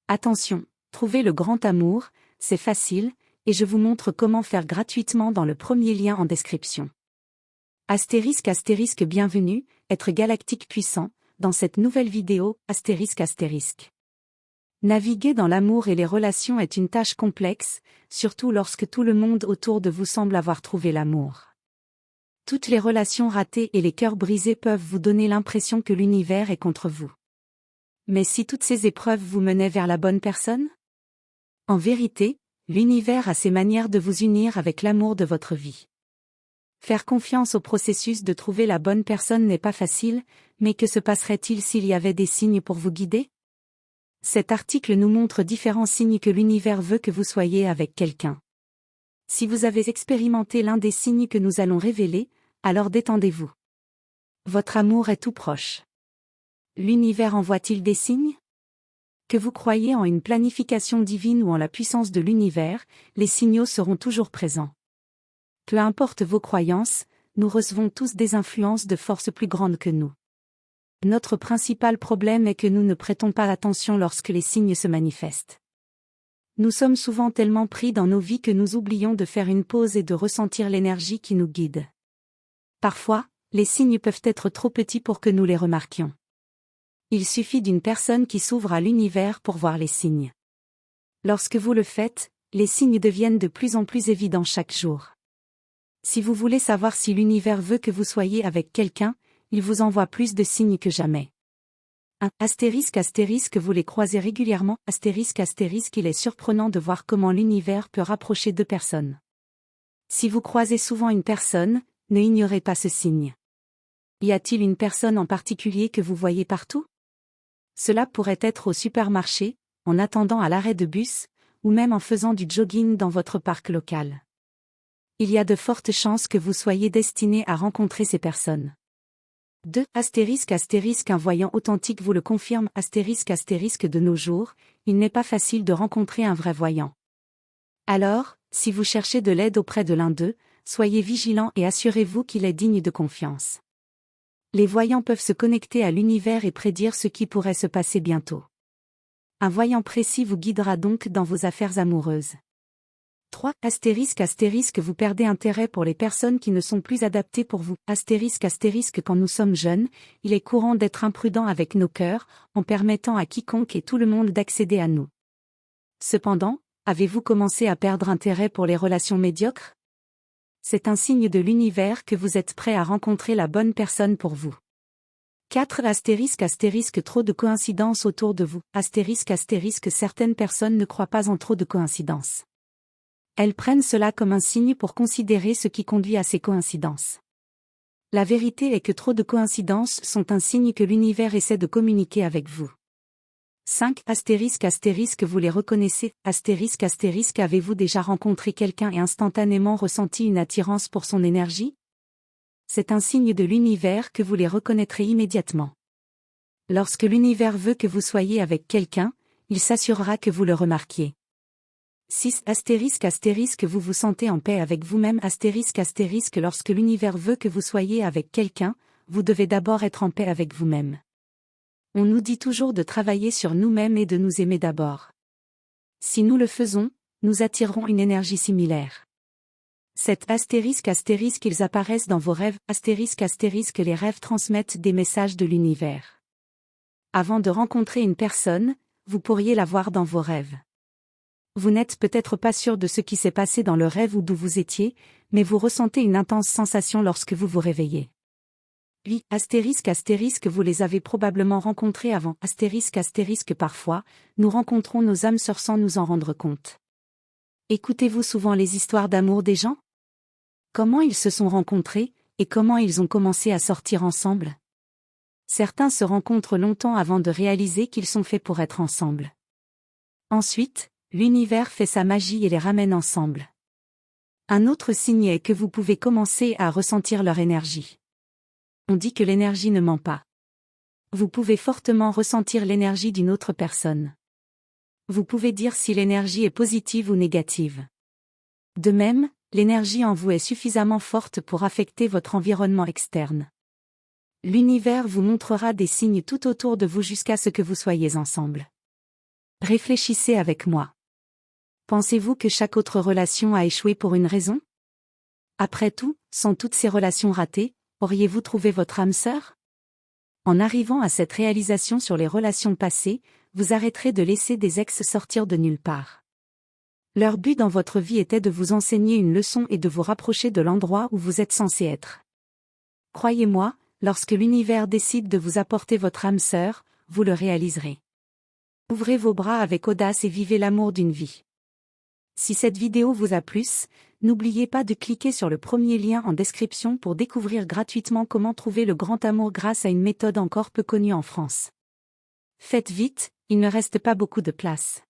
Attention, trouver le grand amour, c'est facile, et je vous montre comment faire gratuitement dans le premier lien en description. Astérisque astérisque bienvenue, être galactique puissant, dans cette nouvelle vidéo, astérisque astérisque. Naviguer dans l'amour et les relations est une tâche complexe, surtout lorsque tout le monde autour de vous semble avoir trouvé l'amour. Toutes les relations ratées et les cœurs brisés peuvent vous donner l'impression que l'univers est contre vous. Mais si toutes ces épreuves vous menaient vers la bonne personne? En vérité, l'univers a ses manières de vous unir avec l'amour de votre vie. Faire confiance au processus de trouver la bonne personne n'est pas facile, mais que se passerait-il s'il y avait des signes pour vous guider? Cet article nous montre différents signes que l'univers veut que vous soyez avec quelqu'un. Si vous avez expérimenté l'un des signes que nous allons révéler, alors détendez-vous. Votre amour est tout proche. L'univers envoie-t-il des signes? Que vous croyez en une planification divine ou en la puissance de l'univers, les signaux seront toujours présents. Peu importe vos croyances, nous recevons tous des influences de forces plus grandes que nous. Notre principal problème est que nous ne prêtons pas attention lorsque les signes se manifestent. Nous sommes souvent tellement pris dans nos vies que nous oublions de faire une pause et de ressentir l'énergie qui nous guide. Parfois, les signes peuvent être trop petits pour que nous les remarquions. Il suffit d'une personne qui s'ouvre à l'univers pour voir les signes. Lorsque vous le faites, les signes deviennent de plus en plus évidents chaque jour. Si vous voulez savoir si l'univers veut que vous soyez avec quelqu'un, il vous envoie plus de signes que jamais. Astérisque astérisque vous les croisez régulièrement, astérisque astérisque il est surprenant de voir comment l'univers peut rapprocher deux personnes. Si vous croisez souvent une personne, ne ignorez pas ce signe. Y a-t-il une personne en particulier que vous voyez partout? Cela pourrait être au supermarché, en attendant à l'arrêt de bus, ou même en faisant du jogging dans votre parc local. Il y a de fortes chances que vous soyez destiné à rencontrer ces personnes. 2. Astérisque astérisque un voyant authentique vous le confirme astérisque astérisque de nos jours, il n'est pas facile de rencontrer un vrai voyant. Alors, si vous cherchez de l'aide auprès de l'un d'eux, soyez vigilant et assurez-vous qu'il est digne de confiance. Les voyants peuvent se connecter à l'univers et prédire ce qui pourrait se passer bientôt. Un voyant précis vous guidera donc dans vos affaires amoureuses. 3. Astérisque astérisque vous perdez intérêt pour les personnes qui ne sont plus adaptées pour vous. Astérisque astérisque quand nous sommes jeunes, il est courant d'être imprudent avec nos cœurs, en permettant à quiconque et tout le monde d'accéder à nous. Cependant, avez-vous commencé à perdre intérêt pour les relations médiocres? C'est un signe de l'univers que vous êtes prêt à rencontrer la bonne personne pour vous. 4. Astérisque astérisque trop de coïncidences autour de vous. Astérisque astérisque certaines personnes ne croient pas en trop de coïncidences. Elles prennent cela comme un signe pour considérer ce qui conduit à ces coïncidences. La vérité est que trop de coïncidences sont un signe que l'univers essaie de communiquer avec vous. 5. Astérisque astérisque vous les reconnaissez. Astérisque astérisque avez-vous déjà rencontré quelqu'un et instantanément ressenti une attirance pour son énergie? C'est un signe de l'univers que vous les reconnaîtrez immédiatement. Lorsque l'univers veut que vous soyez avec quelqu'un, il s'assurera que vous le remarquiez. 6. Astérisque astérisque vous vous sentez en paix avec vous-même. Astérisque astérisque lorsque l'univers veut que vous soyez avec quelqu'un, vous devez d'abord être en paix avec vous-même. On nous dit toujours de travailler sur nous-mêmes et de nous aimer d'abord. Si nous le faisons, nous attirerons une énergie similaire. 7. Astérisque astérisque ils apparaissent dans vos rêves. Astérisque astérisque les rêves transmettent des messages de l'univers. Avant de rencontrer une personne, vous pourriez la voir dans vos rêves. Vous n'êtes peut-être pas sûr de ce qui s'est passé dans le rêve ou d'où vous étiez, mais vous ressentez une intense sensation lorsque vous vous réveillez. 8. Astérisque astérisque vous les avez probablement rencontrés avant. Astérisque astérisque parfois, nous rencontrons nos âmes sœurs sans nous en rendre compte. Écoutez-vous souvent les histoires d'amour des gens? Comment ils se sont rencontrés, et comment ils ont commencé à sortir ensemble? Certains se rencontrent longtemps avant de réaliser qu'ils sont faits pour être ensemble. Ensuite, l'univers fait sa magie et les ramène ensemble. Un autre signe est que vous pouvez commencer à ressentir leur énergie. On dit que l'énergie ne ment pas. Vous pouvez fortement ressentir l'énergie d'une autre personne. Vous pouvez dire si l'énergie est positive ou négative. De même, l'énergie en vous est suffisamment forte pour affecter votre environnement externe. L'univers vous montrera des signes tout autour de vous jusqu'à ce que vous soyez ensemble. Réfléchissez avec moi. Pensez-vous que chaque autre relation a échoué pour une raison? Après tout, sont toutes ces relations ratées, auriez-vous trouvé votre âme sœur? En arrivant à cette réalisation sur les relations passées, vous arrêterez de laisser des ex sortir de nulle part. Leur but dans votre vie était de vous enseigner une leçon et de vous rapprocher de l'endroit où vous êtes censé être. Croyez-moi, lorsque l'univers décide de vous apporter votre âme sœur, vous le réaliserez. Ouvrez vos bras avec audace et vivez l'amour d'une vie. Si cette vidéo vous a plu, n'oubliez pas de cliquer sur le premier lien en description pour découvrir gratuitement comment trouver le grand amour grâce à une méthode encore peu connue en France. Faites vite, il ne reste pas beaucoup de place.